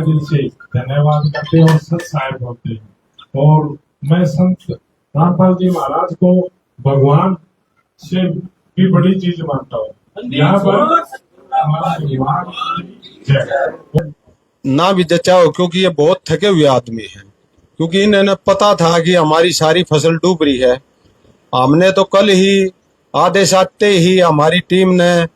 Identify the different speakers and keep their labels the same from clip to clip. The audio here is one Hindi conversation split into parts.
Speaker 1: दिल से धन्यवाद करते हैं और सत साहेब होते हैं। और मैं संत रामपाल जी महाराज को भगवान से भी बड़ी चीज मानता हूँ। यहाँ पर हमारा भगवान
Speaker 2: ना भी जचा हो, क्योंकि ये बहुत थके हुए आदमी हैं, क्योंकि इन्हें पता था कि हमारी सारी फसल डूब रही है। हमने तो कल ही आदेश आते ही हमारी टीम ने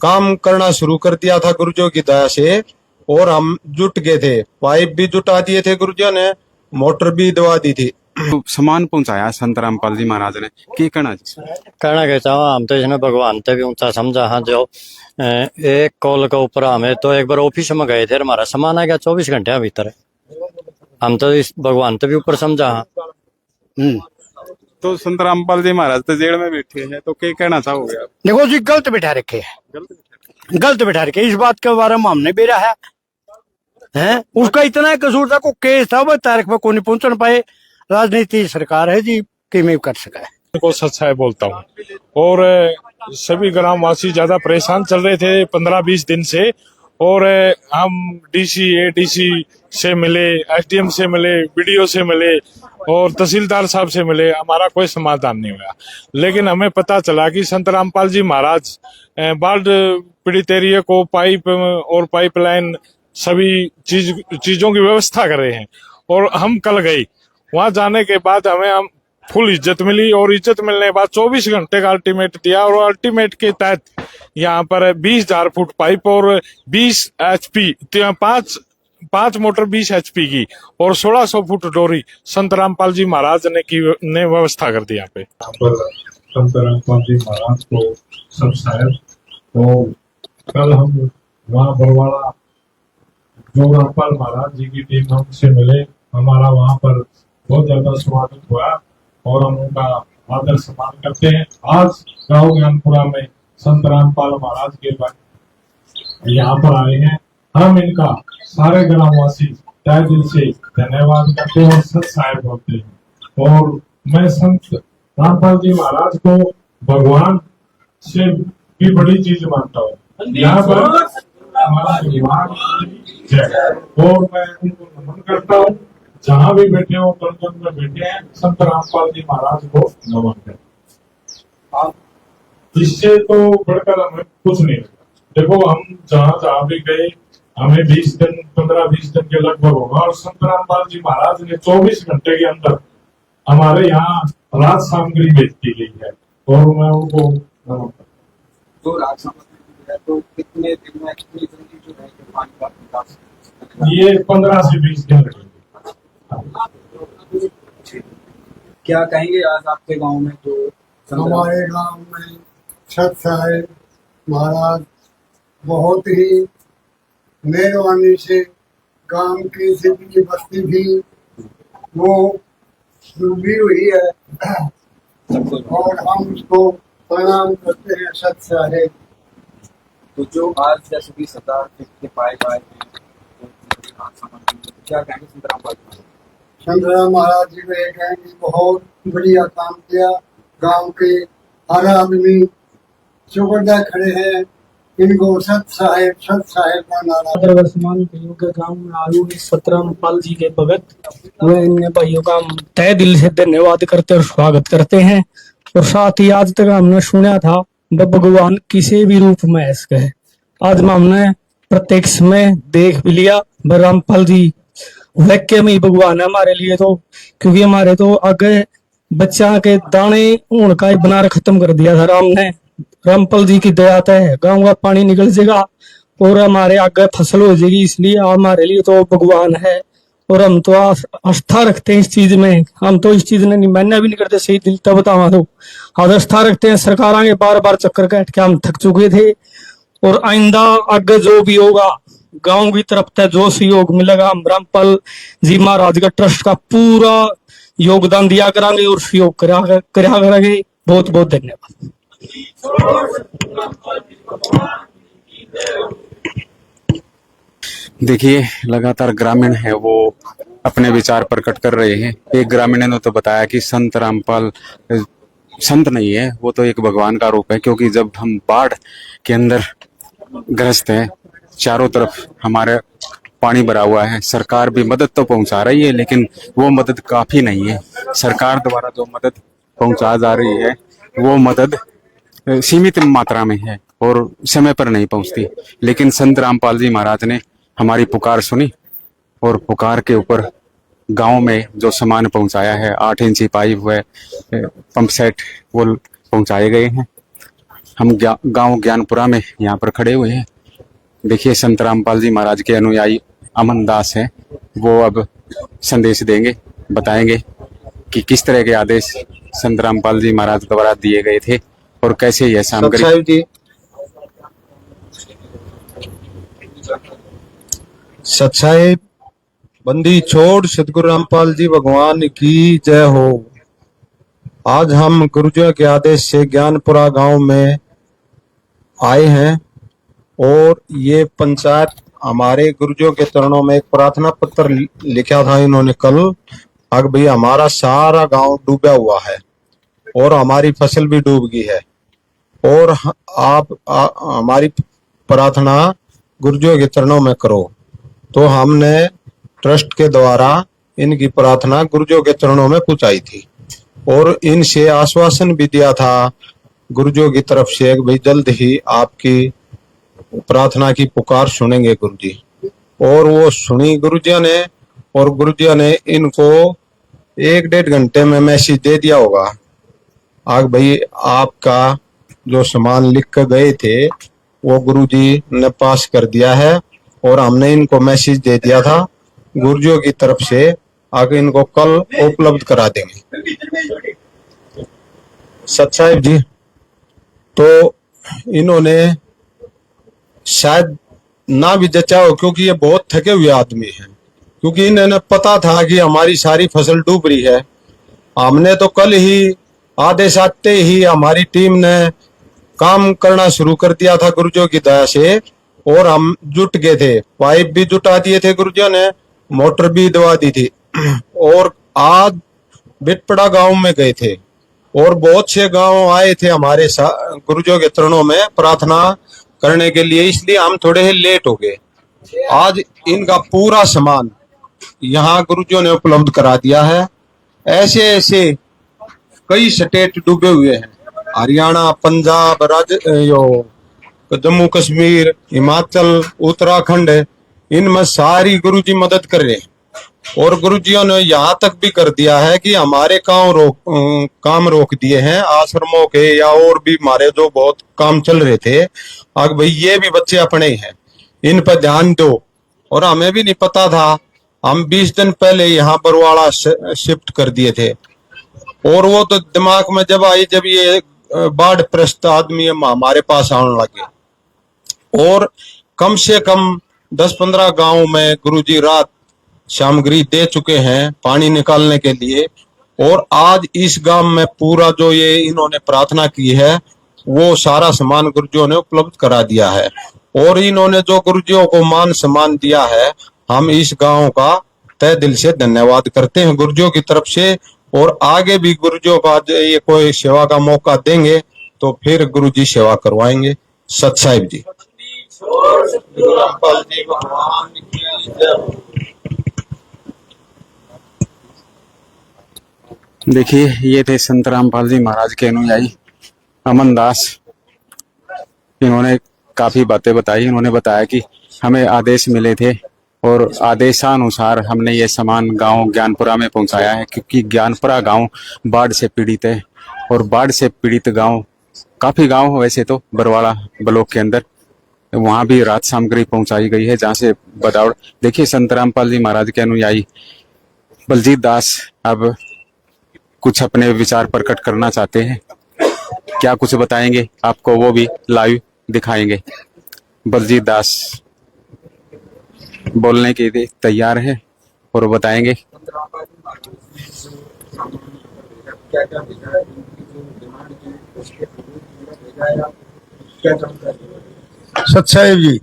Speaker 2: काम करना शुरू कर दिया था गुरुजों की दया से, और हम जुट गए थे। पाइप भी जुटा दिए थे गुरुजों ने, मोटर भी दवा दी थी।
Speaker 3: सामान पहुंचाया संत रामपाल जी महाराज ने, की कहना
Speaker 4: के चाहो हम तो इसने भगवान ते भी ऊंचा समझा। हाँ, जो एक कॉल के ऊपर हमें तो एक बार ऑफिस में गए थे, हमारा सामान आ गया 24 घंटे भीतर। हम तो इस भगवान ते भी ऊपर समझा। हाँ,
Speaker 3: तो संत रामपाल जी महाराज तो जेल में बैठे हैं, तो क्या कहना चाहोगे आप?
Speaker 5: देखो जी, गलत बिठा रखे है, गलत बिठा रखे। इस बात के बारे में हमने भी रहा है, उसका इतना कसूर था, को केस था, वो तारीख पर कोई नहीं पहुंच पाए। राजनीति सरकार है जी, कि मैं कर सका है
Speaker 1: को सच साहेब बोलता हूँ। और सभी ग्रामवासी ज्यादा परेशान चल रहे थे 15-20 दिन से, और हम डीसी एडीसी से मिले, एसडीएम से मिले, बीडीओ से मिले और तहसीलदार साहब से मिले, हमारा कोई समाधान नहीं हुआ। लेकिन हमें पता चला कि संत रामपाल जी महाराज बाढ़ पीड़ित एरिया को पाइप और पाइपलाइन सभी चीजों की व्यवस्था कर रहे हैं। और हम कल गए, वहां जाने के बाद हमें फुल इज्जत मिली, और इज्जत मिलने के बाद 24 घंटे का अल्टीमेट दिया, और अल्टीमेट के तहत यहाँ पर 20,000 फुट पाइप और 20 HP 5 मोटर 20 HP की और 1600 फुट डोरी संत रामपाल जी महाराज ने व्यवस्था कर दी। यहाँ पे संत रामपाल जी महाराज को सब साहेब, तो कल हम वहाँ बरवाड़ा जो रामपाल महाराज जी की टीम हमसे मिले, हमारा वहाँ पर बहुत ज्यादा स्वागत हुआ और हम उनका आदर सम्मान करते हैं। आज गाँव ज्ञानपुरा में संत रामपाल महाराज के पर यहाँ पर आए हैं, हम इनका सारे ग्रामवासी तहे दिल से धन्यवाद करते हैं और सत साहेब होते हैं। और मैं संत रामपाल जी महाराज को भगवान से भी बड़ी चीज मानता हूँ। यहाँ पर हमारा भगवान और मैं उनको नमन करता हूँ। जहाँ भी बैठे हो, कलकत्ता में बैठे हैं, संत रामपाल जी महाराज को नमन करें। इससे तो बढ़कर हमें कुछ नहीं लगा। देखो, हम जहाँ भी गए, हमें 15-20 दिन के लगभग होगा, और संत रामपाल जी महाराज ने 24 घंटे के अंदर हमारे यहाँ राज सामग्री भेज दी गई है, और मैं उनको नमन करता हूँ।
Speaker 3: तो राज सामग्री तो कितने दिन में, कितनी जल्दी जो है पानी का विकास?
Speaker 1: ये 15 से 20 दिन लगेंगे।
Speaker 3: क्या कहेंगे आज आपके गांव में जो
Speaker 5: हमारे गांव में सत साहेब महाराज बहुत ही मेहरबानी से गांव की सिटी बस्ती भी वो डूबी हुई है, और हम उसको प्रणाम करते हैं सत साहेब।
Speaker 3: तो जो आज जैसे कि सरदार के पाए गए हैं, क्या कहेंगे संत रामपाल जी?
Speaker 5: संत राम महाराज जी ने कहेंगे बहुत बढ़िया काम किया। गांव के हर आदमी चौकड़ा खड़े हैं, इनको सत साहेब का नारा।
Speaker 6: वर्तमान के गांव में आयु संत रामपाल जी के भगत वे इन भाइयों का तहे दिल से धन्यवाद करते और स्वागत करते हैं। और साथ ही आज तक हमने सुना था भगवान किसी भी रूप में ऐसा है, आज हमने प्रत्यक्ष में देख भी लिया। रामपाल जी वाक्य में भगवान है हमारे लिए, तो क्योंकि हमारे तो आगे बच्चा के दाने ऊन का बना खत्म कर दिया था राम ने। रामपाल जी की दया है, गाँव का पानी निकल जाएगा और हमारे आगे फसल हो जाएगी, इसलिए हमारे लिए तो भगवान है। और हम तो आस्था रखते हैं इस चीज में, हम तो इस चीज ने मान्य भी नहीं करते सही दिल तब बतावा तो आस्था रखते हैं। सरकार आगे बार बार चक्कर काट के हम थक चुके थे, और आइंदा आगे जो भी होगा गांव की तरफ से जो सहयोग मिलेगा, हम रामपाल जी महाराज का ट्रस्ट का पूरा योगदान दिया करांगे और सहयोग करा करेंगे। बहुत बहुत धन्यवाद।
Speaker 3: देखिए, लगातार ग्रामीण है वो अपने विचार प्रकट कर रहे हैं। एक ग्रामीण ने तो बताया कि संत रामपाल संत नहीं है, वो तो एक भगवान का रूप है, क्योंकि जब हम बाढ़ के अंदर ग्रस्त हैं, चारों तरफ हमारे पानी भरा हुआ है। सरकार भी मदद तो पहुंचा रही है, लेकिन वो मदद काफी नहीं है। सरकार द्वारा जो मदद पहुंचा जा रही है वो मदद सीमित मात्रा में है और समय पर नहीं पहुंचती। लेकिन संत रामपाल जी महाराज ने हमारी पुकार सुनी और पुकार के ऊपर गांव में जो सामान पहुंचाया है, 8 इंची पाइप व पंप सेट वो पहुंचाए गए हैं। हम गांव ज्ञानपुरा में यहाँ पर खड़े हुए हैं। देखिए, संत रामपाल जी महाराज के अनुयायी अमन दास हैं, वो अब संदेश देंगे, बताएंगे कि किस तरह के आदेश संत रामपाल जी महाराज द्वारा दिए गए थे और कैसे यह सामग्री।
Speaker 2: सत साहिब जी, सत साहिब, बंदी छोड़ सतगुरु रामपाल जी भगवान की जय हो। आज हम गुरुजियों के आदेश से ज्ञानपुरा गांव में आए हैं और ये पंचायत हमारे गुरुजियों के चरणों में एक प्रार्थना पत्र लिखा था इन्होंने कल। अब भाई हमारा सारा गांव डूबा हुआ है और हमारी फसल भी डूब गई है और आप हमारी प्रार्थना गुरुजियों के चरणों में करो। तो हमने ट्रस्ट के द्वारा इनकी प्रार्थना गुरुजियों के चरणों में पहुंचाई थी और इनसे आश्वासन भी दिया था गुरुजियों की तरफ से भाई जल्द ही आपकी प्रार्थना की पुकार सुनेंगे गुरुजी। और वो सुनी गुरुजियों ने और गुरुजियों ने इनको 1-1.5 घंटे में मैसेज दे दिया होगा। आग भाई आपका जो सामान लिख कर गए थे वो गुरुजी ने पास कर दिया है और हमने इनको मैसेज दे दिया था गुरुजियों की तरफ से, आगे इनको कल उपलब्ध करा देंगे। सत साहिब जी, तो इन्होंने शायद ना भी जचा हो क्योंकि ये बहुत थके हुए आदमी हैं, क्योंकि इन्हें पता था कि हमारी सारी फसल डूब रही है। हमने तो कल ही आदेश आते ही हमारी टीम ने काम करना शुरू कर दिया था गुरुजियों की दया से और हम जुट गए थे। पाइप भी जुटा दिए थे गुरुजियों ने, मोटर भी दवा दी थी और आज बिटपड़ा गांव में गए थे और बहुत से गांव आए थे हमारे गुरुजियों के चरणों में प्रार्थना करने के लिए, इसलिए हम थोड़े ही लेट हो गए। आज इनका पूरा सामान यहाँ गुरुजियों ने उपलब्ध करा दिया है। ऐसे ऐसे कई स्टेट डूबे हुए हैं, हरियाणा, पंजाब, जम्मू कश्मीर, हिमाचल, उत्तराखंड, इनमें सारी गुरुजी मदद कर रहे हैं और गुरुजियों ने यहाँ तक भी कर दिया है कि हमारे काम रोक दिए हैं आश्रमों के या और भी हमारे जो बहुत काम चल रहे थे। अब भाई ये भी बच्चे अपने ही हैं, इन पर ध्यान दो। और हमें भी नहीं पता था, हम 20 दिन पहले यहाँ बरवाड़ा शिफ्ट कर दिए थे और वो तो दिमाग में जब आई जब ये बाढ़ प्रस्त आदमी हमारे पास आने लगे और कम से कम 10-15 गांव में गुरुजी रात सामग्री दे चुके हैं पानी निकालने के लिए। और आज इस गांव में पूरा जो ये इन्होंने प्रार्थना की है वो सारा सामान गुरुजियों ने उपलब्ध करा दिया है और इन्होंने जो गुरुजियों को मान सम्मान दिया है, हम इस गांव का तहे दिल से धन्यवाद करते हैं गुरुजियों की तरफ से। और आगे भी गुरुजियों का ये कोई सेवा का मौका देंगे तो फिर गुरुजी सेवा करवाएंगे। सत साहिब जी।
Speaker 3: देखिए, ये थे संत रामपाल जी महाराज के अनुयायी अमन दास। इन्होंने काफी बातें बताई। इन्होंने बताया कि हमें आदेश मिले थे और आदेशानुसार हमने ये सामान गांव ज्ञानपुरा में पहुंचाया है, क्योंकि ज्ञानपुरा गांव बाढ़ से पीड़ित है और बाढ़ से पीड़ित गांव काफी गांव वैसे तो बरवाड़ा ब्लॉक के अंदर, वहां भी राहत सामग्री पहुंचाई गई है जहां से बदावड़। देखिए, संत रामपाल जी महाराज के अनुयायी बलजीत दास अब कुछ अपने विचार प्रकट करना चाहते हैं। क्या कुछ बताएंगे आपको, वो भी लाइव दिखाएंगे। बलजीत दास बोलने के लिए तैयार है और बताएंगे।
Speaker 5: सत साहिब जी,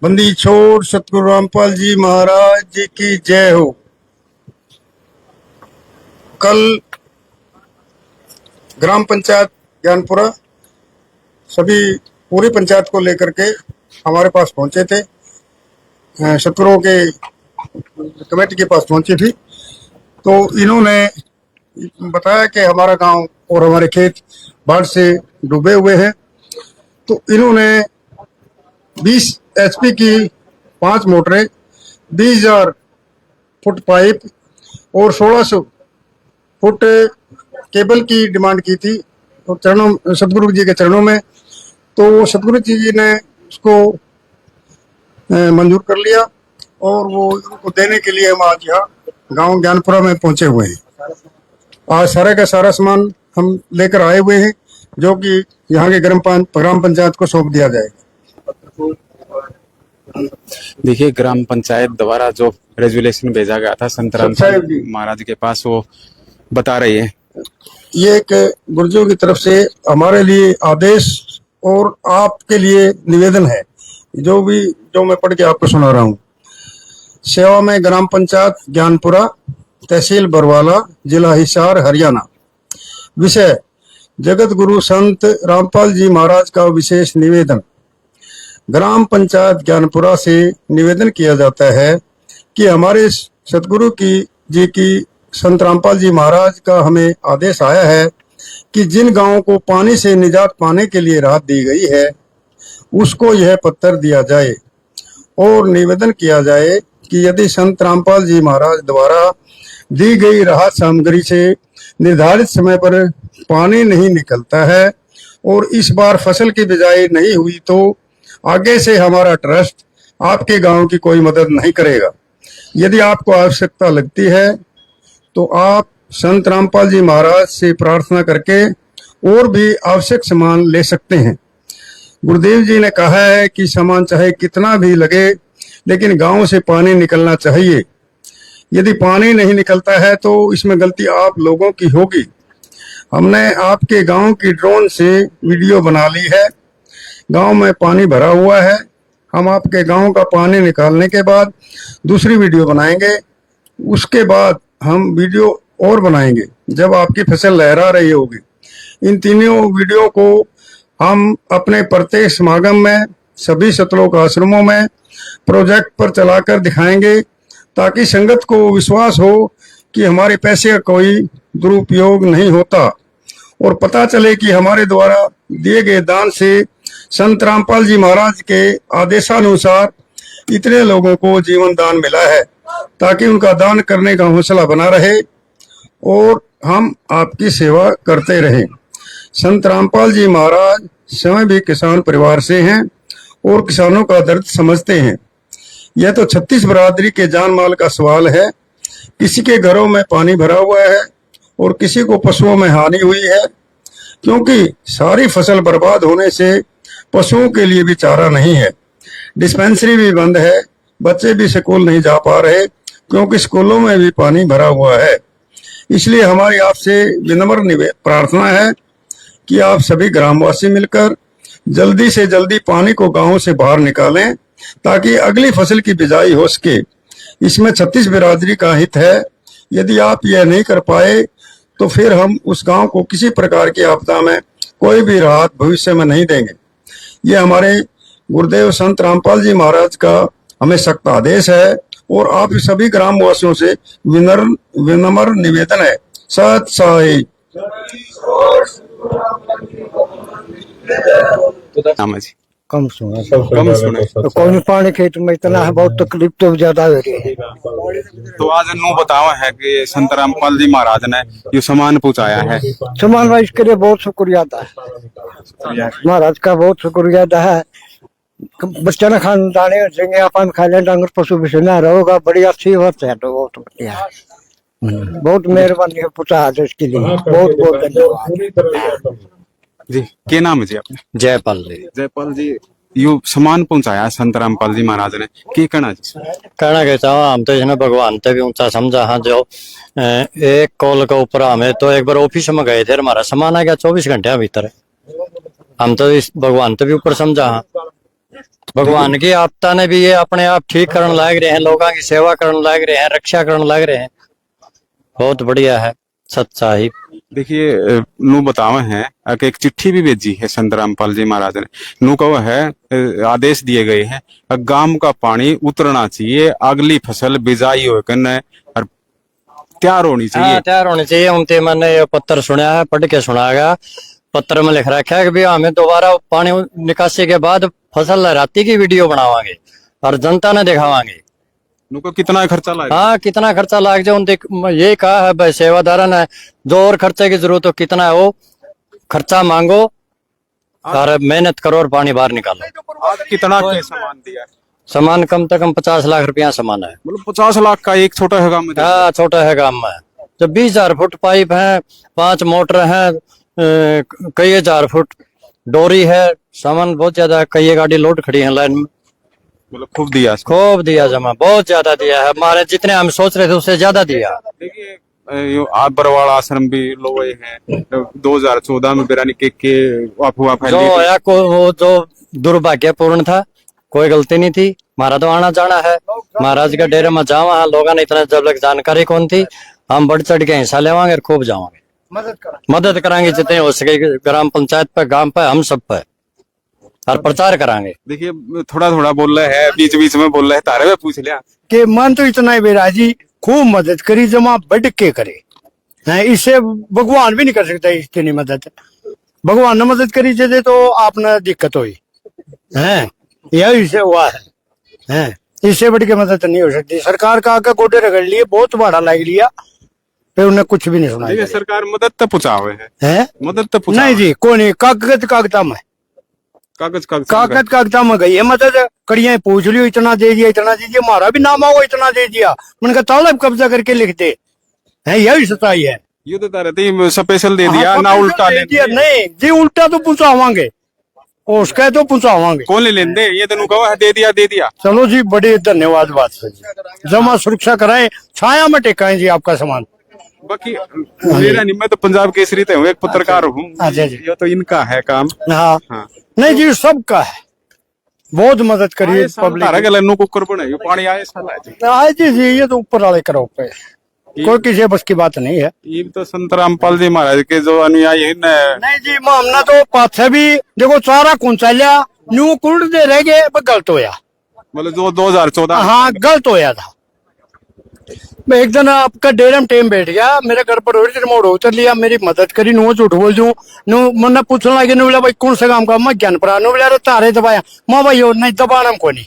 Speaker 5: बंदी छोड़ सतगुरु रामपाल जी महाराज जी की जय हो। कल ग्राम पंचायत ज्ञानपुरा सभी पूरी पंचायत को लेकर के हमारे पास पहुंचे थे
Speaker 7: सतपुरों के कमेटी के पास पहुंची थी, तो इन्होंने बताया कि हमारा गांव और हमारे खेत बाढ़ से डूबे हुए हैं। तो इन्होंने 20 HP की 5 मोटरें, 20,000 फुट पाइप और 1600 फुट केबल की डिमांड की थी, तो चरणों सतगुरु जी के चरणों में। तो सतगुरु जी ने उसको मंजूर कर लिया और वो उनको देने के लिए हम आज यहाँ गांव ज्ञानपुरा में पहुंचे हुए हैं। आज सारा का सारा सामान हम लेकर आए हुए हैं, जो कि यहाँ के ग्राम पंचायत को सौंप दिया जाएगा।
Speaker 3: देखिए, ग्राम पंचायत द्वारा जो रेजुलेशन भेजा गया था संत रामपाल महाराज के पास, वो बता रही है।
Speaker 7: ये एक गुरुजियों की तरफ से हमारे लिए आदेश और आपके लिए निवेदन है, जो मैं पढ़ के आपको सुना रहा हूँ। सेवा में ग्राम पंचायत ज्ञानपुरा, तहसील बरवाला, जिला हिसार, हरियाणा। विषय: जगत गुरु संत रामपाल जी महाराज का विशेष निवेदन। ग्राम पंचायत ज्ञानपुरा से निवेदन किया जाता है कि हमारे सतगुरु जी की संत रामपाल जी महाराज का हमें आदेश आया है कि जिन गांवों को पानी से निजात पाने के लिए राहत दी गई है, उसको यह पत्र दिया जाए और निवेदन किया जाए कि यदि संत रामपाल जी महाराज द्वारा दी गई राहत सामग्री से निर्धारित समय पर पानी नहीं निकलता है और इस बार फसल की बिजाई नहीं हुई, तो आगे से हमारा ट्रस्ट आपके गांव की कोई मदद नहीं करेगा। यदि आपको आवश्यकता लगती है तो आप संत रामपाल जी महाराज से प्रार्थना करके और भी आवश्यक सामान ले सकते हैं। गुरुदेव जी ने कहा है कि सामान चाहे कितना भी लगे, लेकिन गांव से पानी निकलना चाहिए। यदि पानी नहीं निकलता है तो इसमें गलती आप लोगों की होगी। हमने आपके गांव की ड्रोन से वीडियो बना ली है। गांव में पानी भरा हुआ है। हम आपके गांव का पानी निकालने के बाद दूसरी वीडियो बनाएंगे। उसके बाद हम वीडियो और बनाएंगे जब आपकी फसल लहरा रही होगी। इन तीनों वीडियो को हम अपने प्रत्येक समागम में, सभी सतलोक आश्रमों में प्रोजेक्ट पर चलाकर दिखाएंगे, ताकि संगत को विश्वास हो कि हमारे पैसे का कोई दुरुपयोग नहीं होता और पता चले कि हमारे द्वारा दिए गए दान से संत रामपाल जी महाराज के आदेशानुसार इतने लोगों को जीवन दान मिला है, ताकि उनका दान करने का हौसला बना रहे और हम आपकी सेवा करते रहें। संत रामपाल जी महाराज स्वयं भी किसान परिवार से हैं और किसानों का दर्द समझते हैं। यह तो 36 बरादरी के जान माल का सवाल है। किसी के घरों में पानी भरा हुआ है और किसी को पशुओं में हानि हुई है, क्योंकि सारी फसल बर्बाद होने से पशुओं के लिए भी चारा नहीं है। डिस्पेंसरी भी बंद है, बच्चे भी स्कूल नहीं जा पा रहे क्योंकि स्कूलों में भी पानी भरा हुआ है। इसलिए हमारी आपसे विनम्र प्रार्थना है कि आप सभी ग्रामवासी मिलकर जल्दी से जल्दी पानी को गांव से बाहर निकालें, ताकि अगली फसल की बिजाई हो सके। इसमें 36 बिरादरी का हित है। यदि आप यह नहीं कर पाए तो फिर हम उस गांव को किसी प्रकार की आपदा में कोई भी राहत भविष्य में नहीं देंगे। ये हमारे गुरुदेव संत रामपाल जी महाराज का हमें सख्त आदेश है और आप सभी ग्रामवासियों से विनम्र निवेदन है। सत साई।
Speaker 3: नाम है जी।
Speaker 5: कम सुना
Speaker 3: कम सुने।
Speaker 5: तो कौन पानी खेत में इतना है, बहुत तकलीफ तो ज्यादा हो रही है।
Speaker 3: तो आज नु बतावा है कि संत रामपाल जी महाराज ने ये सामान पहुंचाया है।
Speaker 5: सामान भाई इसके लिए बहुत शुक्रिया था, महाराज का बहुत शुक्रिया है। बच्चा ने खान दाने देंगे, अपन खा लें, डांगर पशु भी ना रहोगा। बड़ी अच्छी बात है, तो बहुत बढ़िया, बहुत मेहरबानी है पुता इसके लिए, बहुत बहुत धन्यवाद
Speaker 3: जी। क्या नाम है जी आपने?
Speaker 4: जयपाल जी।
Speaker 3: जयपाल जी, यू सामान पहुंचाया संत रामपाल जी महाराज ने, की कहना जी?
Speaker 4: कहना कहता हूँ, हम तो इसने भगवान से भी ऊंचा समझा। हाँ, जो एक कॉल के ऊपर हमें तो एक बार ऑफिस में गए थे, हमारा सामान आ गया 24 घंटे भीतर। हम तो इस भगवान से भी ऊपर समझा। हाँ, भगवान की आपदा ने भी ये अपने आप ठीक करने लग रहे हैं, लोगों की सेवा करने लग रहे हैं, रक्षा करने लग रहे हैं। बहुत बढ़िया है। सच्चाई।
Speaker 3: देखिए नू बतावे हैं कि एक चिट्ठी भी भेजी है संत रामपाल जी महाराज ने। नू कहो है आदेश दिए गए हैं गांव का पानी उतरना चाहिए, अगली फसल बिजाई हो कने और तैयार होनी चाहिए।
Speaker 4: हाँ, तैयार होनी चाहिए। उनके मैंने ये पत्र सुना है, पढ़ के सुनाया गया। पत्र में लिख रखा है कि भी हमें दोबारा पानी निकासी के बाद फसल लहराती की वीडियो बनावांगे और जनता ने दिखावांगे।
Speaker 3: उनको कितना खर्चा लाएगा?
Speaker 4: हाँ, कितना खर्चा लाग जाए उनके ये कहा है भाई सेवादारन है, जो और खर्चे की जरूरत हो कितना है वो खर्चा मांगो और मेहनत करो और पानी बाहर निकालो।
Speaker 3: आज कितना के सामान दिया?
Speaker 4: सामान कम से कम 50 लाख रुपया सामान है।
Speaker 3: मतलब 50 लाख का एक छोटा है गांव में?
Speaker 4: हाँ, छोटा है गांव में। तो 20,000 फुट पाइप है, 5 मोटर है, कई हजार फुट डोरी है, सामान बहुत ज्यादा है, कई गाड़ी लोड खड़ी है लाइन में।
Speaker 3: मतलब खूब दिया।
Speaker 4: खूब दिया जमा, बहुत ज्यादा दिया है। हमारे जितने हम सोच रहे थे उससे ज्यादा दिया।
Speaker 3: देखिए आप बरवाड़ा आश्रम भी लोए हैं 2014 में बिरानी के अफवाह
Speaker 4: जो
Speaker 3: फैली थी।
Speaker 4: होया को वो जो दुर्भाग्यपूर्ण था, कोई गलती नहीं थी। हमारा तो आना जाना है, महाराज का डेरे में जावा, लोगों ने इतना जब तक जानकारी कौन थी। हम बढ़ चढ़ के हिस्सा लेवांगे और खूब जावांगे, मदद करांगे जितने हो सके, ग्राम पंचायत पे, गांव पे, हम सब पे, और प्रचार करांगे।
Speaker 3: देखिए थोड़ा थोड़ा बोल रहे हैं, बीच बीच में बोल रहे हैं, तारे में पूछ लिया
Speaker 5: कि मन तो इतना ही बेराजी, खूब मदद करी, जमा बढ़ के करे हैं। इससे भगवान भी नहीं कर सकता इतनी मदद। भगवान ने मदद करी थे तो आपने दिक्कत हुई है, यही से हुआ है। इससे बढ़ के मदद नहीं हो सकती। सरकार का आगे गोडे रगड़ लिए, बहुत भाड़ा लाग लिया, फिर उन्हें कुछ भी नहीं सुना।
Speaker 3: देखिए सरकार मदद तो पहुंचा हुए
Speaker 5: है,
Speaker 3: मदद तो पहुंचा
Speaker 5: नहीं जी, कौन नहीं, कागता में कागता में गई है मदद। कड़िया पूछ लियो, इतना दे दिया, इतना दे दिया, हमारा भी नाम आओ, इतना दे दिया, उनका तालब कब्जा करके लिख दे है, यही सच्चाई है।
Speaker 3: ये तो रहते स्पेशल दे दिया
Speaker 5: हाँ,
Speaker 3: ना, उल्टा
Speaker 5: दे
Speaker 3: ले
Speaker 5: दिया। नहीं जी, उल्टा तो पहुंचावांगे, उसका तो पहुंचावांगे।
Speaker 3: कौन ले लेंदे, ये तो कहो है, दे दिया।
Speaker 5: चलो जी, बड़े धन्यवाद बात से जी। जमा सुरक्षा कराएं, छाया में टेकाएं जी आपका सामान।
Speaker 3: बाकी मेरा नहीं, मैं तो पंजाब केसरी हूँ, एक पत्रकार हूँ।
Speaker 5: अच्छा जी।
Speaker 3: ये तो इनका है काम।
Speaker 5: हाँ,
Speaker 3: हाँ।
Speaker 5: नहीं जी, सबका है। बहुत मदद करिए पब्लिक।
Speaker 3: कुकर बनाई पानी आए साला जी।
Speaker 5: आए जी, ये तो ऊपर वाले करो पे, कोई किसी बस की बात नहीं है।
Speaker 3: ये तो संत रामपाल जी महाराज के जो अनुयायी है न,
Speaker 5: नहीं जी, हमने तो पाछे भी देखो सारा कुंचा लिया, न्यू कुंड दे रह गए, गलत होया।
Speaker 3: मतलब जो 2014।
Speaker 5: हाँ, गलत होया था। मैं एक दिन आपका डेरे में टेम बैठ गया, मेरे घर पर रिमोट उतर लिया, मेरी मदद करी, नो झूठ बोल दूं, नो मैंने पूछने लगे, नो बोला भाई कौन से काम का, मैं ज्ञानपुरा, नो बोला तारे दबाया, माँ भाई और नहीं दबाना को नहीं,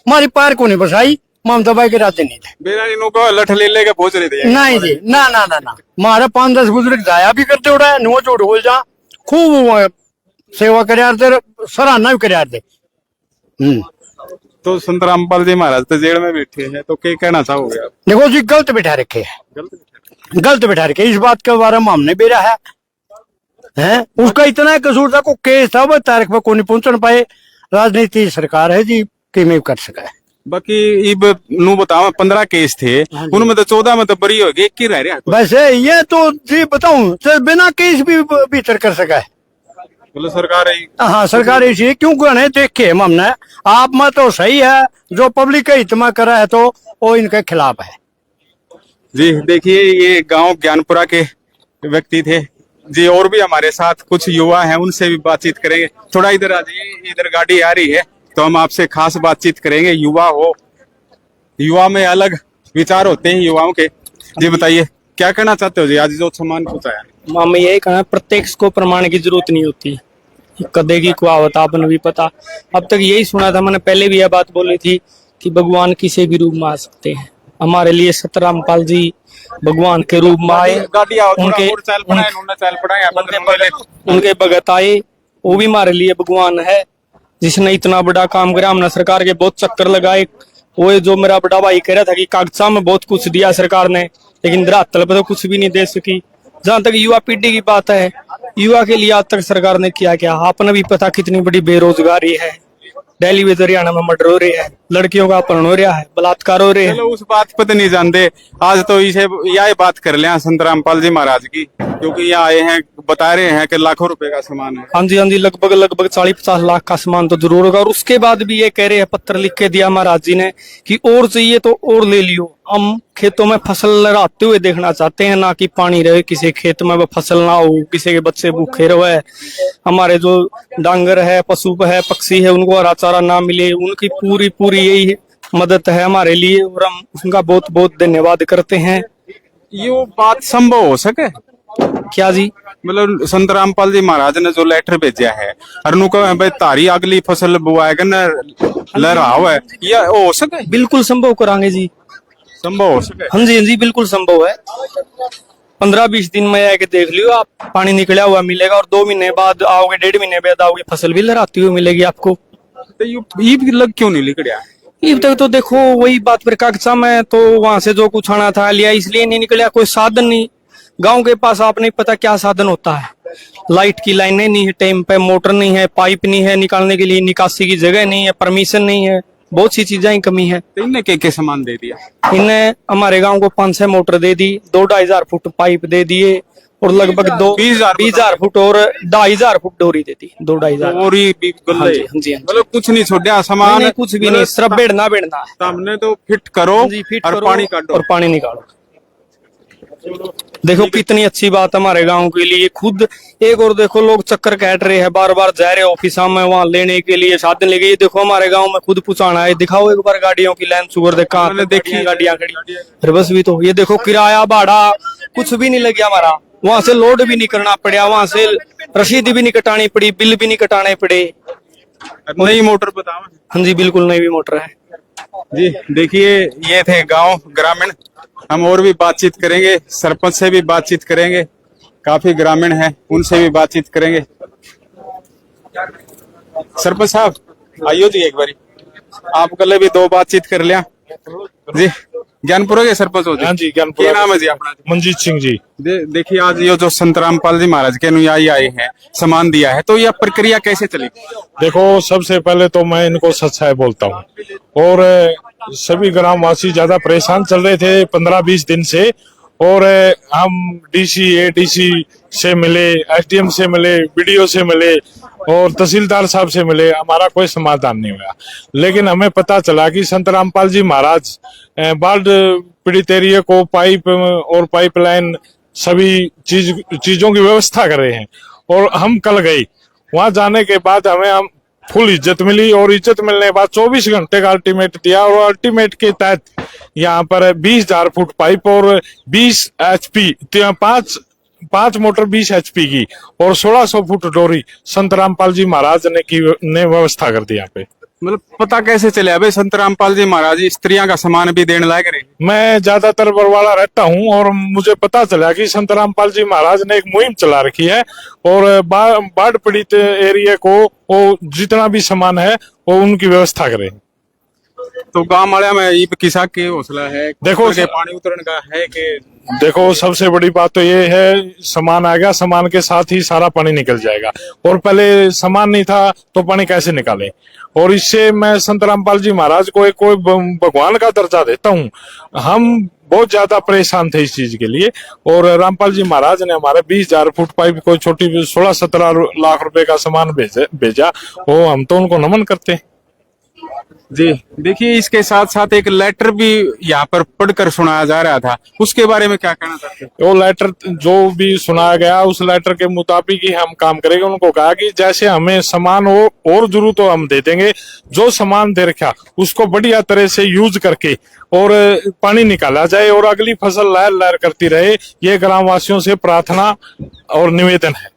Speaker 5: हमारी पैर को नहीं बसाई, माम दबाई के राते नहीं थे।
Speaker 3: मेरा इन को लठ ले लेके पहुंच रहे थे।
Speaker 5: नहीं जी, ना ना ना ना, हमारे 5-10 बुजुर्ग जाया भी करते उड़ा है, नो झूठ बोल जा, खूब सेवा कर, सराहना भी कर।
Speaker 3: तो संत रामपाल जी महाराज तो जेल में बैठे हैं, तो क्या कहना चाहोगे आप?
Speaker 5: देखो जी, गलत बिठा रखे है, गलत बिठा रखे। इस बात के बारे में हमने बेरा है, उसका इतना कसूर था, को केस था, वो तारीख पर कोई नहीं पहुंचने पाए। राजनीति सरकार है जी, कि कर सका है।
Speaker 3: बाकी इब नू बताओ 15 केस थे, उनमें तो 14 में तो बरी हो गई, की रह रहा है।
Speaker 5: वैसे ये तो जी बताऊं तो बिना केस भी भीतर कर सका है।
Speaker 3: बोलो सरकार है।
Speaker 5: हाँ, सरकार इसी क्यों कहने देखे हमने, आप में तो सही है, जो पब्लिक का हित में करा है तो वो इनके खिलाफ है
Speaker 3: जी। देखिए ये गांव ज्ञानपुरा के व्यक्ति थे जी, और भी हमारे साथ कुछ युवा हैं, उनसे भी बातचीत करेंगे। थोड़ा इधर आ जाइए, इधर गाड़ी आ रही है तो हम आपसे खास बातचीत करेंगे। युवा में अलग विचार होते हैं युवाओं के। जी बताइए क्या कहना चाहते हो जी, आज जो सामान पहुंचाया?
Speaker 6: मैं यही कहना, प्रत्यक्ष को प्रमाण की जरूरत नहीं होती, कदे की कुआवत आपने भी पता। अब तक यही सुना था, मैंने पहले भी यह बात बोली थी कि भगवान किसी भी रूप में आ सकते हैं। हमारे लिए संत रामपाल जी भगवान के रूप में आए, उनके भगत आए, वो भी हमारे लिए भगवान है, जिसने इतना बड़ा काम करा। हमने सरकार के बहुत चक्कर लगाए। वो जो मेरा बड़ा भाई कह रहा था कि कागजा में बहुत कुछ दिया सरकार ने, लेकिन धरातल पर तो कुछ भी नहीं दे सकी। जहां तक युवा पीढ़ी की बात है, युवा के लिए आज तक सरकार ने किया क्या? आपने भी पता कितनी बड़ी बेरोजगारी है, दिल्ली में हरियाणा में मर्डर हो रहे हैं, लड़कियों का अपहरण हो रहा है, बलात्कार हो रहे हैं।
Speaker 3: चलो उस बात पे तो नहीं जानते, आज तो इसे यह बात कर ले संत रामपाल जी महाराज की, क्योंकि यहाँ आए हैं, बता रहे हैं कि लाखों रुपए का सामान है।
Speaker 6: हाँ जी, लगभग 40-50 लाख का सामान तो जरूर होगा। और उसके बाद भी ये कह रहे हैं, पत्र लिख के दिया महाराज जी ने कि और चाहिए तो और ले लियो, हम खेतों में फसल लहराते हुए देखना चाहते हैं, ना कि पानी रहे किसी खेत में वो फसल ना हो, किसी के बच्चे भूखे रहे, हमारे जो डांगर है, पशु है, पक्षी है, उनको हरा चारा ना मिले, उनकी पूरी पूरी यही मदद है हमारे लिए, और हम उनका बहुत बहुत धन्यवाद करते हैं।
Speaker 3: ये वो बात संभव हो सके?
Speaker 6: क्या जी?
Speaker 3: मतलब संत रामपाल जी महाराज ने जो लेटर भेजा है अरनु को भाई तारी अगली फसल बुआएगा न लहराव है, या हो सके?
Speaker 6: बिल्कुल संभव करांगे जी,
Speaker 3: संभव हो सके।
Speaker 6: हाँ जी, हाँ जी, बिल्कुल संभव है। 15-20 दिन में आके देख लियो आप, पानी निकला हुआ मिलेगा, और 2 महीने बाद आओगे, 1.5 महीने बाद आओगे, फसल भी लहराती हुई मिलेगी आपको।
Speaker 3: तो ये भी लग क्यों नहीं निकलिया?
Speaker 6: अब तक तो देखो वही बात पर कागजा में तो वहां से जो कुछ आना था लिया, इसलिए नहीं निकला। कोई साधन नहीं, गांव के पास आप नहीं पता क्या साधन होता है, लाइट की लाइनें नहीं है, टाइम पे मोटर नहीं है, पाइप नहीं है निकालने के लिए, निकासी की जगह नहीं है, परमिशन नहीं है, बहुत सी चीजें की कमी है।
Speaker 3: तो इनने के सामान दे दिया?
Speaker 6: इनने हमारे गांव को 5-6 मोटर दे दी, 2-2.5 फुट पाइप दे दिए, और लगभग 20,000 फुट और 2,500 फुट डोरी दे दी, 2-2.5
Speaker 3: और ये भी
Speaker 6: हाँ जी, हाँ जी, हाँ जी।
Speaker 3: मतलब कुछ नहीं छोड़ा सामान?
Speaker 6: नहीं, कुछ भी नहीं, सिर्फ बेड़ना बेड़ना है।
Speaker 3: सामने तो फिट करो
Speaker 6: जी, फिट
Speaker 3: और
Speaker 6: करो
Speaker 3: पानी काटो
Speaker 6: और पानी निकालो। देखो कितनी अच्छी बात हमारे गांव के लिए। खुद एक और देखो लोग चक्कर काट रहे हैं, बार बार जा रहे ऑफिस में वहां लेने के लिए साधन लेके, ये देखो हमारे गांव में खुद पुचाना है। दिखाओ एक बार गाड़ियों की लाइन शुगर देखा,
Speaker 3: मैंने देखी
Speaker 6: गाड़ियां खड़ी, अरे बस भी तो ये देखो किराया भाड़ा कुछ भी नहीं लग गया हमारा, वहां से लोड भी नहीं करना पड़ा, वहां से रसीद भी नहीं कटानी पड़ी, बिल भी नहीं कटाने पड़े।
Speaker 3: नई मोटर बताओ।
Speaker 6: हाँ जी, बिल्कुल नई भी मोटर है
Speaker 3: जी। देखिए ये थे गांव ग्रामीण, हम और भी बातचीत करेंगे, सरपंच से भी बातचीत करेंगे, काफी ग्रामीण हैं उनसे भी बातचीत करेंगे। सरपंच साहब आइयो जी एक बारी, आप कल भी 2 बातचीत कर लिया जी। ज्ञानपुरा के सरपंच हो जी?
Speaker 1: हाँ जी, ज्ञानपुरा।
Speaker 3: क्या नाम है जी अपना?
Speaker 1: मंजीत सिंह जी।
Speaker 3: देखिए आज ये जो संत रामपाल जी महाराज के अनुयायी आए हैं, सामान दिया है, तो यह प्रक्रिया कैसे चली?
Speaker 1: देखो सबसे पहले तो मैं इनको सच्चाई बोलता हूँ, और सभी ग्रामवासी ज्यादा परेशान चल रहे थे 15-20 दिन से, और हम डीसी एडीसी से मिले, एसडीएम से मिले, बीडीओ से मिले और तहसीलदार साहब से मिले, हमारा कोई समाधान नहीं हुआ। लेकिन हमें पता चला कि संत रामपाल जी महाराज बाढ़ पीड़ित एरिया को पाइप और पाइपलाइन सभी चीजों की व्यवस्था कर रहे हैं, और हम कल गए वहां। जाने के बाद हमें फुल इज्जत मिली, और इज्जत मिलने के बाद 24 घंटे का अल्टीमेट दिया, और अल्टीमेट के तहत यहाँ पर 20,000 फुट पाइप और 20 HP 5 मोटर 20 HP की और 1600 फुट डोरी संत रामपाल जी महाराज ने व्यवस्था कर दी यहाँ पे।
Speaker 3: मतलब पता कैसे चले अबे संत रामपाल जी महाराज स्त्रियां का सामान भी देने लायक रहे?
Speaker 1: मैं ज्यादातर बरवाला रहता हूँ, और मुझे पता चला कि संत रामपाल जी महाराज ने एक मुहिम चला रखी है, और बाढ़ पीड़ित एरिया को वो जितना भी सामान है वो उनकी व्यवस्था करें।
Speaker 3: तो गांव वाले में ये किसा के हौसला है,
Speaker 1: देखो
Speaker 3: के पानी उतरने का है कि?
Speaker 1: देखो सबसे बड़ी बात तो ये है, सामान आएगा, सामान के साथ ही सारा पानी निकल जाएगा, और पहले सामान नहीं था तो पानी कैसे निकाले। और इससे मैं संत रामपाल जी महाराज को एक कोई भगवान का दर्जा देता हूँ। हम बहुत ज्यादा परेशान थे इस चीज के लिए, और रामपाल जी महाराज ने हमारे 20,000 फुट पाइप कोई छोटी 16-17 लाख रुपए का सामान भेजा, वो हम तो उनको नमन करते हैं
Speaker 3: जी। देखिए इसके साथ साथ एक लेटर भी यहाँ पर पढ़कर सुनाया जा रहा था, उसके बारे में क्या कहना चाहते हैं?
Speaker 1: वो लेटर जो भी सुनाया गया उस लेटर के मुताबिक ही हम काम करेंगे। उनको कहा कि जैसे हमें सामान हो और जरूरत हो हम दे देंगे, जो सामान दे रखा उसको बढ़िया तरह से यूज करके और पानी निकाला जाए, और अगली फसल लहर लहर करती रहे। ये ग्रामवासियों से प्रार्थना और निवेदन है।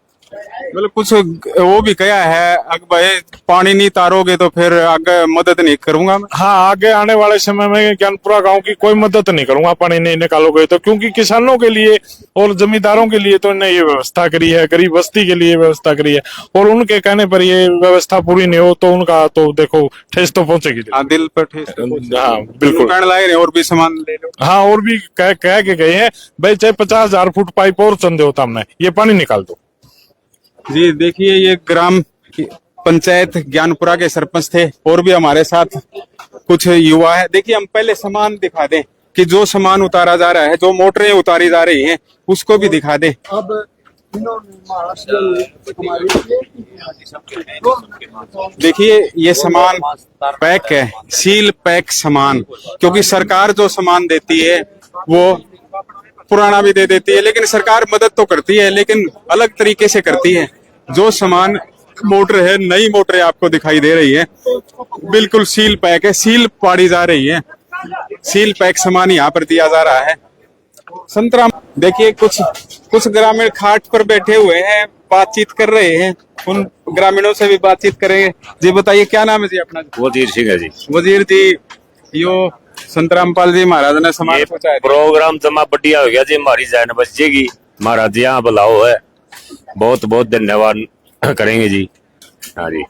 Speaker 3: मतलब कुछ वो भी कहा है, अगर भाई पानी नहीं तारोगे तो फिर आगे मदद नहीं करूंगा मैं।
Speaker 1: हाँ, आगे आने वाले समय में ज्ञानपुरा गांव की कोई मदद नहीं करूंगा पानी नहीं निकालोगे तो, क्योंकि किसानों के लिए और जमींदारों के लिए तो इन्हें ये व्यवस्था करी है, गरीब बस्ती के लिए व्यवस्था करी है, और उनके कहने पर ये व्यवस्था पूरी नहीं हो तो उनका तो देखो ठेस तो पहुंचेगी।
Speaker 3: दिल पर ठेस तो पहुंचेगी।
Speaker 1: हाँ बिल्कुल।
Speaker 3: और भी सामान ले लो।
Speaker 1: हाँ, और भी कह के गए हैं भाई, चाहे 50,000 फुट पाइप और चंदे होता हमने, ये पानी निकाल दो।
Speaker 3: जी देखिए ये ग्राम पंचायत ज्ञानपुरा के सरपंच थे, और भी हमारे साथ कुछ युवा है। देखिए हम पहले सामान दिखा दें कि जो सामान उतारा जा रहा है, जो मोटरें उतारी जा रही हैं उसको भी दिखा दें। देखिए ये सामान पैक है, सील पैक सामान, क्योंकि सरकार जो सामान देती है वो पुराना भी दे देती है। लेकिन सरकार मदद तो करती है, लेकिन अलग तरीके से करती है। जो सामान मोटर है, नई मोटरें आपको दिखाई दे रही है, बिल्कुल सील पैक है, सील पाड़ी जा रही है, सील पैक सामान यहाँ पर दिया जा रहा है। संतरा देखिए, कुछ ग्रामीण खाट पर बैठे हुए हैं, बातचीत कर रहे हैं। उन ग्रामीणों से भी बातचीत करेंगे। जी बताइए, क्या नाम है जी अपना?
Speaker 8: वजीर सिंह है जी।
Speaker 3: वजीर जी, यो संतरामपाल जी महाराज ने सामान पहुंचाया।
Speaker 8: प्रोग्राम जमा बढ़िया हो गया जी, हमारी जान बचेगी। महाराज जी यहाँ बुलाओ है, बहुत बहुत धन्यवाद करेंगे जी। हाँ जी।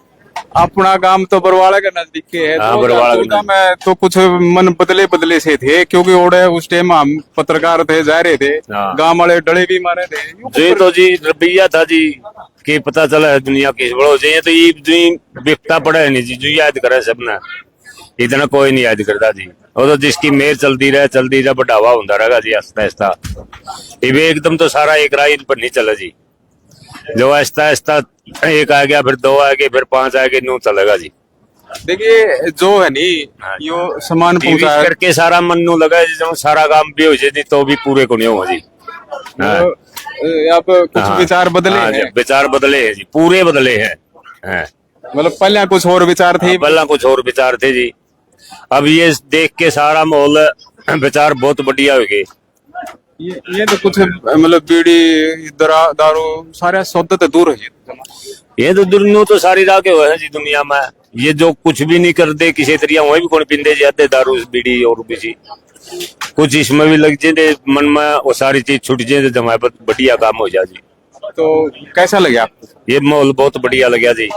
Speaker 3: अपना गांव तो बरवाड़ा के नजदीक के है।
Speaker 8: हाँ, बरवाड़ा के नजदीक।
Speaker 3: में तो कुछ मन बदले से थे, क्योंकि ओडे उस टाइम हम पत्रकार थे, जा रहे थे,
Speaker 8: हाँ।
Speaker 3: गांव वाले डरे भी मारे थे
Speaker 8: जी। तो जी रवैया था जी कि पता चला है दुनिया की बड़ो जी, तो ये बिपता पड़ा है नहीं जी, जो याद करे सबने, इतना कोई नहीं याद करता जी। वो तो जिसकी मेहर चलती रहे बढ़ावा होता रहेगा जी, आस्ता आस्ता। ये एकदम तो सारा एक राय पर नहीं चला जी, जो आस्ता आस्ता एक आ गया, फिर 2 आ गए, फिर 5 आ गए, न्यू चलेगा जी।
Speaker 3: देखिए जो है नहीं, यो सामान पहुंचाया
Speaker 8: करके सारा मन नू लगा जी, जो सारा काम भी हो जाए तो भी पूरे को नहीं होगा जी। हाँ।
Speaker 3: अब कुछ
Speaker 8: हाँ।
Speaker 3: विचार बदले
Speaker 8: हाँ,
Speaker 3: हैं।
Speaker 8: विचार बदले हैं जी, पूरे बदले हैं। हाँ।
Speaker 3: मतलब पहले कुछ और विचार थे,
Speaker 8: पहला कुछ और विचार थे जी। अब ये देख के सारा माहौल विचार बहुत बढ़िया हो गए।
Speaker 3: ये तो कुछ मतलब बीड़ी दारू सारा सौदा तो दूर है।
Speaker 8: ये तो दुनिया तो सारी राह के हुए हैं जी दुनिया में। ये जो कुछ भी नहीं कर दे किसी तरिया, वही भी कौन पींदे जाते दारू बीड़ी और भी जी। कुछ इसमें भी लग जाए मन में, वो सारी चीज छूट जाए तो हमारे बढ़िया काम हो जाए जी।
Speaker 3: तो कैसा लगे आपको?
Speaker 8: ये माहौल बहुत बढ़िया लगा जी,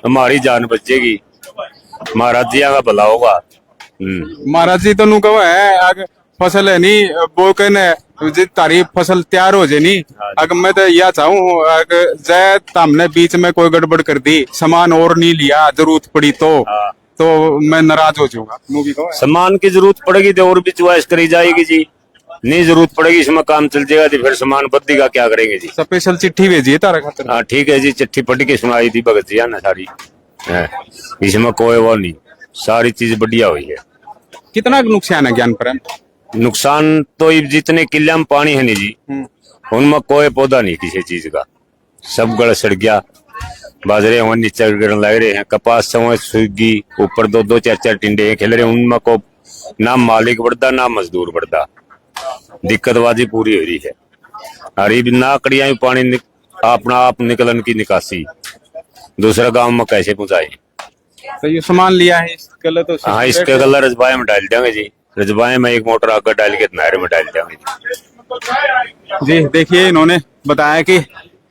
Speaker 8: हमारी जान बचेगी, महाराज जी का भला होगा।
Speaker 3: महाराज जी तो नु कहो है, अगर फसल है नहीं वो कहने जी तारी फसल तैयार हो जाए नहीं, अगर मैं तो यह चाहूँ अगर जय हमने बीच में कोई गड़बड़ कर दी, सामान और नहीं लिया, जरूरत पड़ी तो मैं नाराज हो जाऊंगा। नु भी कहो
Speaker 8: सामान की जरूरत पड़ेगी तो और भी चॉइस करी जाएगी जी, नहीं जरूरत पड़ेगी इसमें काम चल जाएगा जी, फिर सामान बदलेगा क्या करेंगे जी।
Speaker 3: स्पेशल चिट्ठी भेजी है तारा खातिर।
Speaker 8: हाँ ठीक है जी, चिट्ठी पढ़ के सुनाई थी भगत जी ने सारी। इसमें कोई वो नहीं, सारी चीज बढ़िया हुई है।
Speaker 3: कितना नुकसान है ज्ञान पर?
Speaker 8: नुकसान तो जितने किले में पानी है नहीं जी, उनमें कोई पौधा नहीं किसी चीज का, सब गड़ सड़ गया। बाजरे वहां नीचे गिरने लग रहे हैं, कपास समय सूगी, ऊपर 2-2 4-4 टिंडे खेल रहे हैं, उनमें को ना मालिक बढ़ता ना मजदूर बढ़ता, दिक्कतबाजी पूरी हो रही है। अरे ना कड़िया में पानी अपना आप निकलन की निकासी दूसरा गांव में कैसे पहुंचाए?
Speaker 3: तो ये सामान लिया है गलत तो
Speaker 8: हाँ, इसके कलर रजबाए में डाल देंगे जी, रजबाए में एक मोटर आकर डाल के नहर में डाल देंगे
Speaker 3: जी। देखिए इन्होंने बताया कि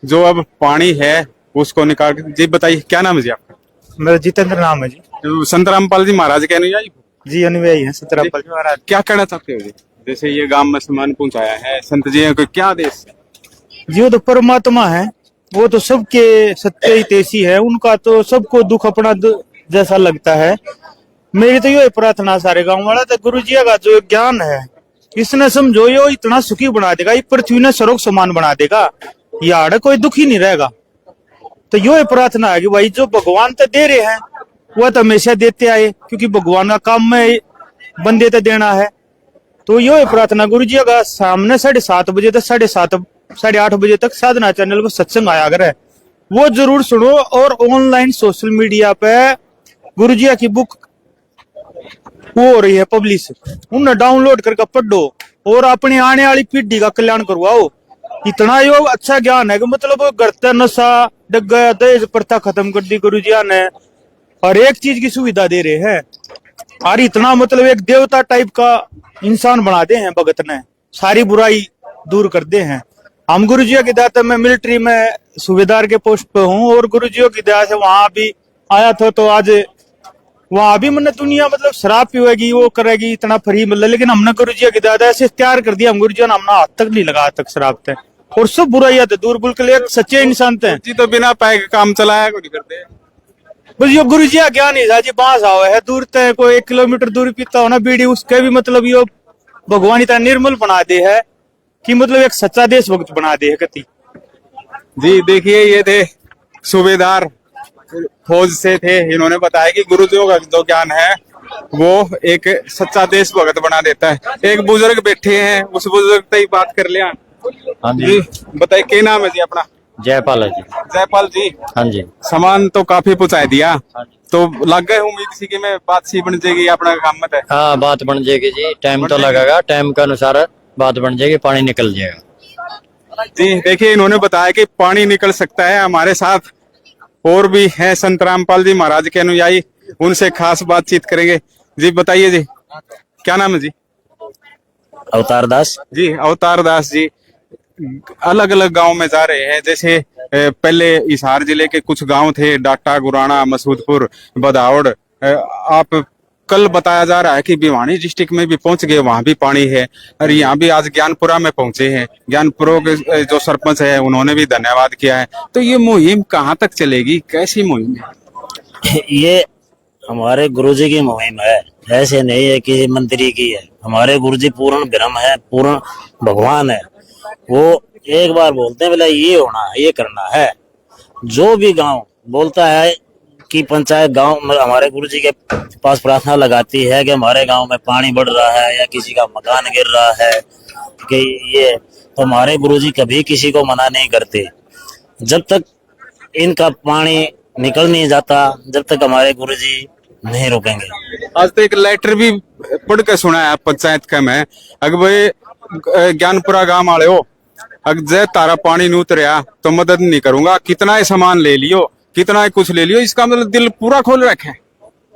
Speaker 3: जो अब पानी है उसको निकाल के। जी बताइए, क्या नाम है जी आपका?
Speaker 9: मेरा जितेंद्र नाम है जी।
Speaker 3: जो संतरामपाल जी महाराज के अनुयायी हो?
Speaker 9: जी अनुयायी है संतरामपाल जी महाराज।
Speaker 3: क्या कहना चाहते हो जी, जैसे ये गांव में सामान पहुंचाया है, संत जी को क्या आदेश?
Speaker 9: जी वो तो परमात्मा है, वो तो सबके सत्य हितैषी है, उनका तो सबको दुख अपना जैसा लगता है। मेरी तो ये प्रार्थना सारे गांव वाला, तो गुरु जी का जो ज्ञान है इसने समझो यो इतना सुखी बना देगा, ये पृथ्वी ने सर्वोग समान बना देगा, यार कोई दुखी नहीं रहेगा। तो यो प्रार्थना है कि भाई जो भगवान तो दे रहे हैं वह तो हमेशा देते आए, क्योंकि भगवान का काम में बंदे तो देना है। तो यो प्रार्थना गुरु जी का सामने 7:30 बजे तक 7:30 बजे तक साधना चैनल पर सत्संग आया करे, वो जरूर सुनो। और ऑनलाइन सोशल मीडिया पे गुरु जी की बुक वो हो रही है पब्लिश, उन्हें डाउनलोड करके पढ़ो और अपनी आने वाली पीढ़ी का कल्याण करवाओ। इतना यो अच्छा ज्ञान है कि मतलब घरते नशा डग्गा दहेज प्रथा खत्म कर दी गुरु जी ने, हर एक चीज की सुविधा दे रहे हैं। और इतना मतलब एक देवता टाइप का इंसान बना दे हैं भगत ने, सारी बुराई दूर कर दे हैं। हम गुरु जी की दया से मैं मिलिट्री में सूबेदार के पोस्ट पे हूँ, और गुरु जी की दया से वहां भी आया था, तो आज वहां भी मैंने दुनिया मतलब शराब पीवेगी वो करेगी इतना फ्री मतलब, लेकिन हमने गुरु जी की दया ऐसे तैयार कर दिया, हम गुरु जी ने हमने हाथ तक नहीं लगा तक शराब थे, और सब बुराइयां थे दूर, बिल्कुल एक सच्चे इंसान थे
Speaker 3: जी। तो बिना पैक काम चलाया को नहीं करते,
Speaker 9: बस यो गुरु जी का ज्ञान ही था जी। बांस आवे है दूर तक, कोई 1 किलोमीटर दूर पीता हो ना बीड़ी, उसके भी मतलब यो भगवान इतना निर्मल बना दे है कि मतलब एक सच्चा देशभक्त बना दे है कति।
Speaker 3: जी देखिए ये थे सूबेदार फौज से थे, इन्होंने बताया कि गुरुजियों का जो ज्ञान है वो एक सच्चा देशभक्त बना देता है। एक बुजुर्ग बैठे हैं, उस बुजुर्ग से ही बात कर लिया।
Speaker 4: हाँ
Speaker 3: जी बताइए, क्या नाम है जी अपना?
Speaker 4: जयपाल है जी।
Speaker 3: जयपाल जी,
Speaker 4: हाँ जी।
Speaker 3: सामान तो काफी पहुंचा दिया, तो लग गए उम्मीद सी कि मैं बात सी बन जाएगी अपना काम मत है।
Speaker 4: हाँ बात बन जाएगी जी, टाइम तो लगेगा, टाइम के अनुसार बात बन जाएगी, पानी निकल जाएगा।
Speaker 3: जी देखिए, इन्होंने बताया कि पानी निकल सकता है। हमारे साथ और भी हैं संत रामपाल जी महाराज के अनुयायी, उनसे खास बातचीत करेंगे। जी बताइए जी, क्या नाम है जी?
Speaker 10: अवतार दास।
Speaker 3: जी अवतार दास जी, अलग अलग गांव में जा रहे हैं। जैसे पहले हिसार जिले के कुछ गांव थे, डाटा, गुराना, मसूदपुर, बदावड़। आप कल बताया जा रहा है कि भिवानी डिस्ट्रिक्ट में भी पहुंच गए, वहां भी पानी है। और यहाँ भी आज ज्ञानपुरा में पहुंचे हैं। ज्ञानपुरा के जो सरपंच है उन्होंने भी धन्यवाद किया है। तो ये मुहिम कहाँ तक चलेगी, कैसी मुहिम है?
Speaker 10: ये हमारे गुरुजी की मुहिम है, ऐसे नहीं है कि मंत्री की है। हमारे गुरुजी पूर्ण ब्रह्म है, पूर्ण भगवान है। वो एक बार बोलते हैं बोला ये होना है, ये करना है। जो भी गांव बोलता है कि पंचायत गांव में हमारे गुरुजी के पास प्रार्थना लगाती है कि हमारे गांव में पानी बढ़ रहा है या किसी का मकान गिर रहा है कि ये, तो हमारे गुरुजी कभी किसी को मना नहीं करते। जब तक इनका पानी निकल नहीं जाता, जब तक हमारे गुरुजी नहीं रुकेंगे।
Speaker 3: आज तो एक लेटर भी पढ़ के सुना है पंचायत का में, अगर भाई ज्ञानपुरा गांव वाले हो, अगर जय तारा पानी नहीं उतरिया तो मदद नहीं करूंगा। कितना ही सामान ले लियो, कितना ही कुछ ले लियो, इसका मतलब दिल पूरा खोल रखे।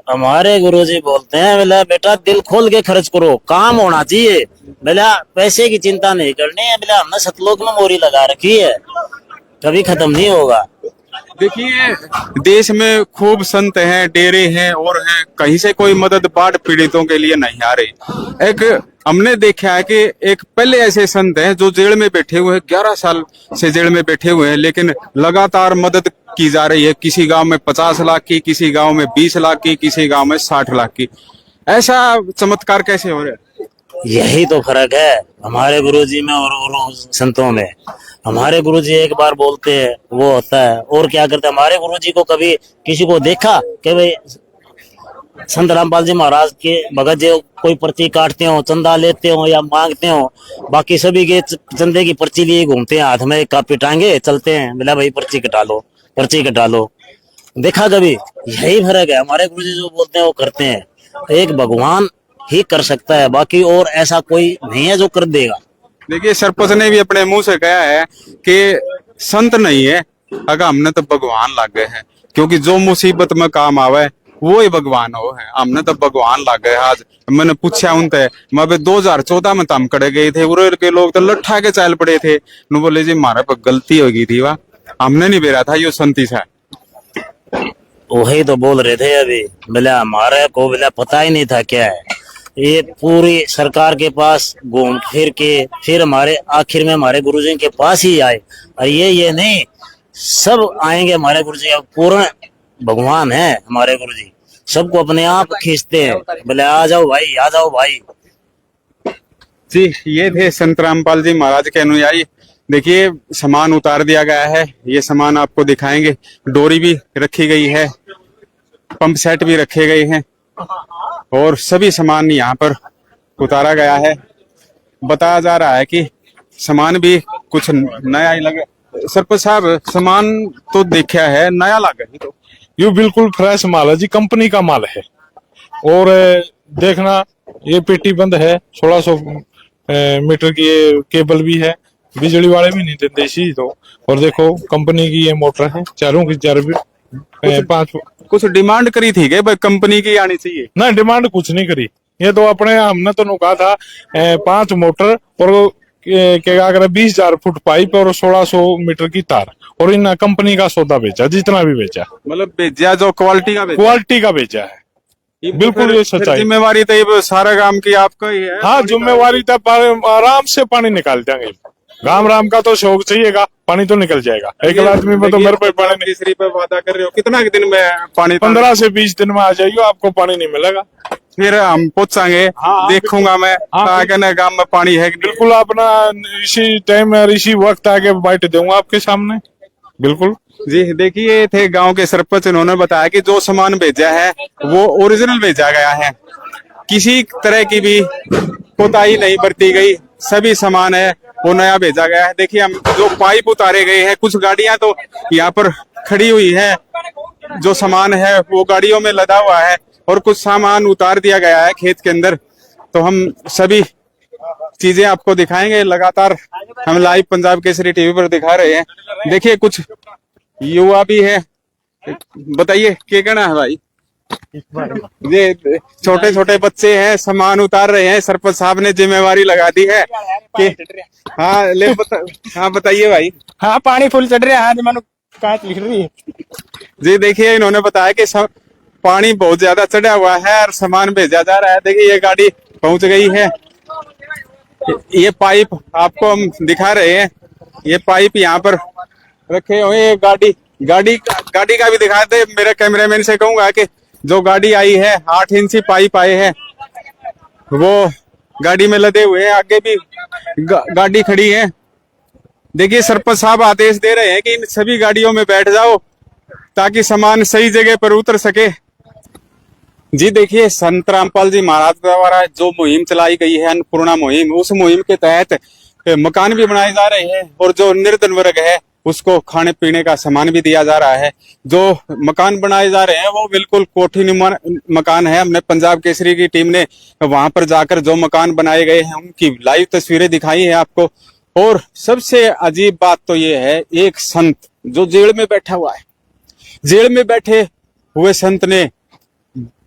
Speaker 10: हमारे गुरुजी बोलते हैं बोला बेटा दिल खोल के खर्च करो, काम होना चाहिए। बोला पैसे की चिंता नहीं करनी है। बोला हमने सतलोक में मोरी लगा रखी है, कभी खत्म नहीं होगा।
Speaker 3: देखिए, देश में खूब संत हैं, डेरे हैं और हैं, कहीं से कोई मदद बाढ़ पीड़ितों के लिए नहीं आ रही। एक हमने देखा है कि एक पहले ऐसे संत हैं जो जेल में बैठे हुए हैं, 11 साल से जेल में बैठे हुए हैं, लेकिन लगातार मदद की जा रही है। किसी गांव में 50 लाख की, किसी गांव में 20 लाख की, किसी गांव में 60 लाख की। ऐसा चमत्कार कैसे हो रहा है?
Speaker 10: यही तो फर्क है हमारे गुरुजी में और संतों में। हमारे गुरुजी एक बार बोलते हैं वो होता है, और क्या करते हैं। हमारे गुरुजी को कभी किसी को देखा कि भाई संत रामपाल जी महाराज के भगत जो कोई पर्ची काटते हो, चंदा लेते हो या मांगते हो, बाकी सभी के चंदे की पर्ची लिए घूमते हैं, हाथ में कापी टांगे चलते हैं, बोला भाई पर्ची कटा लो, पर्ची कटा लो। देखा कभी? यही फर्क है। हमारे गुरुजी जो बोलते हैं वो करते हैं। एक भगवान ही कर सकता है, बाकी और ऐसा कोई नहीं है जो कर देगा।
Speaker 3: देखिए, सरपंच ने भी अपने मुंह से कहा है कि संत नहीं है, अगर हमने तो भगवान लाग गए हैं, क्योंकि जो मुसीबत में काम आवे वो ही भगवान हो है। हमने तो भगवान लाग गए। आज मैंने पूछा उनसे, मैं 2014 में तम कड़े गए थे, उरे के लोग तो लट्ठा के चाल पड़े थे। नु बोले जी हमारे पर गलती हो गई थी, वाह हमने नहीं बेरा था, यो संती सा।
Speaker 10: वही तो बोल रहे थे अभी, बोले हमारे को बोला पता ही नहीं था क्या है। ये पूरी सरकार के पास घूम फिर के फिर हमारे आखिर में हमारे गुरुजी के पास ही आए। और ये नहीं, सब आएंगे हमारे गुरुजी। पूर्ण भगवान है हमारे गुरुजी, सबको अपने आप खींचते हैं। बोले आ जाओ भाई, आ जाओ भाई।
Speaker 3: जी ये थे संत रामपाल जी महाराज के अनुयायी। देखिए, सामान उतार दिया गया है, ये सामान आपको दिखाएंगे। डोरी भी रखी गई है, पंप सेट भी रखे गए हैं और सभी सामान यहाँ पर उतारा गया है। बताया जा रहा है कि सामान भी कुछ नया ही लगे। सरपंच साहब, सामान तो देखा है नया लगा है, तो
Speaker 1: ये बिल्कुल फ्रेश माल है जी, कंपनी का माल है। और देखना, ये पेटी बंद है, 1600 मीटर की ये केबल भी है, बिजली वाले भी नहीं देते इसी तो। और देखो कंपनी की ये मोटर है, चारों की चार भी 5।
Speaker 3: कुछ डिमांड करी थी कि भाई कंपनी की आनी चाहिए?
Speaker 1: ना, डिमांड कुछ नहीं करी। ये तो अपने हमने तो कहा था 5 मोटर और क्या करे 20,000 फुट पाइप और 1600 मीटर की तार, और इन कंपनी का सौदा बेचा, जितना भी बेचा,
Speaker 3: मतलब बेचा जो क्वालिटी का
Speaker 1: बेचा है। बिल्कुल ये सच्चाई।
Speaker 3: जिम्मेवारी तो ये सारा काम की आपका ही है।
Speaker 1: हाँ, जिम्मेवारी तो आराम से पानी निकाल देंगे। राम राम का तो शौक चाहिएगा, पानी तो निकल जाएगा। एक आदमी में तो मेरे पे पानी नहीं।
Speaker 3: तीसरी पे वादा कर रहे हो, कितना दिन में पानी?
Speaker 1: 15 से 20 दिन में आ जाइए, आपको पानी नहीं मिलेगा।
Speaker 3: फिर हम पूछेंगे, देखूंगा मैं आगे गांव में पानी है।
Speaker 1: बिल्कुल, अपना इसी टाइम इसी वक्त आके बाइट दूंगा आपके सामने। बिल्कुल
Speaker 3: जी। देखिए, थे गांव के सरपंच, उन्होंने बताया कि जो सामान भेजा है वो ओरिजिनल भेजा गया है। किसी तरह की भी कोताही नहीं बरती गई, सभी सामान है वो नया भेजा गया है। देखिए हम जो पाइप उतारे गए हैं, कुछ गाड़ियां तो यहाँ पर खड़ी हुई है, जो सामान है वो गाड़ियों में लदा हुआ है और कुछ सामान उतार दिया गया है खेत के अंदर। तो हम सभी चीजें आपको दिखाएंगे, लगातार हम लाइव पंजाब केसरी टीवी पर दिखा रहे हैं। देखिए कुछ युवा भी है, बताइए क्या कहना है भाई? ये छोटे छोटे बच्चे हैं, सामान उतार रहे हैं, सरपंच साहब ने जिम्मेवारी लगा दी है कि हाँ बताइए भाई।
Speaker 6: हाँ पानी फुल चढ़ रहा है, मानो कांच लिख रही है।
Speaker 3: जी देखिए इन्होंने बताया कि पानी बहुत ज्यादा चढ़ा हुआ है और सामान भेजा जा रहा है। देखिए ये गाड़ी पहुंच गई है, ये पाइप आपको हम दिखा रहे हैं, ये पाइप यहाँ पर रखे हुए हैं। गाड़ी का भी दिखाते। मेरे कैमरामैन से कहूंगा कि जो गाड़ी आई है 8 इंची पाइप आए हैं वो गाड़ी में लदे हुए हैं, आगे भी गाड़ी खड़ी है। देखिए सरपंच साहब आदेश दे रहे हैं कि इन सभी गाड़ियों में बैठ जाओ ताकि सामान सही जगह पर उतर सके। जी देखिए संत रामपाल जी महाराज द्वारा जो मुहिम चलाई गई है अन्नपूर्णा मुहिम, उस मुहिम के तहत मकान भी बनाए जा रहे हैं और जो निर्धन वर्ग है उसको खाने पीने का सामान भी दिया जा रहा है। जो मकान बनाए जा रहे हैं वो बिल्कुल कोठीनुमा मकान है। हमने पंजाब केसरी की टीम ने वहां पर जाकर जो मकान बनाए गए हैं उनकी लाइव तस्वीरें दिखाई है आपको। और सबसे अजीब बात तो ये है, एक संत जो जेल में बैठा हुआ है, जेल में बैठे हुए संत ने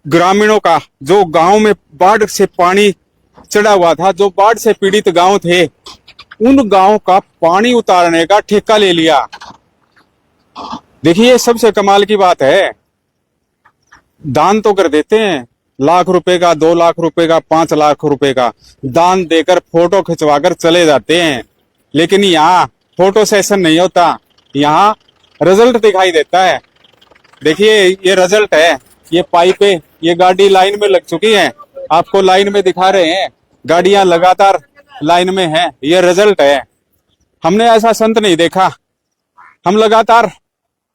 Speaker 3: ग्रामीणों का, जो गांव में बाढ़ से पानी चढ़ा हुआ था, जो बाढ़ से पीड़ित गांव थे, उन गांव का पानी उतारने का ठेका ले लिया। देखिए सबसे कमाल की बात है, दान तो कर देते हैं, लाख रुपए का, 2 लाख रुपए का, 5 लाख रुपए का दान देकर फोटो खिंचवाकर चले जाते हैं। लेकिन यहाँ फोटो सेशन नहीं होता, यहाँ रिजल्ट दिखाई देता है। देखिए ये रिजल्ट है, ये पाइपें, ये गाड़ी लाइन में लग चुकी है, आपको लाइन में दिखा रहे हैं, गाड़ियां लगातार लाइन में है, ये रिजल्ट है। हमने ऐसा संत नहीं देखा। हम लगातार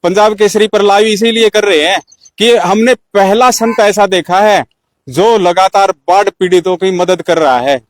Speaker 3: पंजाब केसरी पर लाइव इसीलिए कर रहे हैं कि हमने पहला संत ऐसा देखा है जो लगातार बाढ़ पीड़ितों की मदद कर रहा है।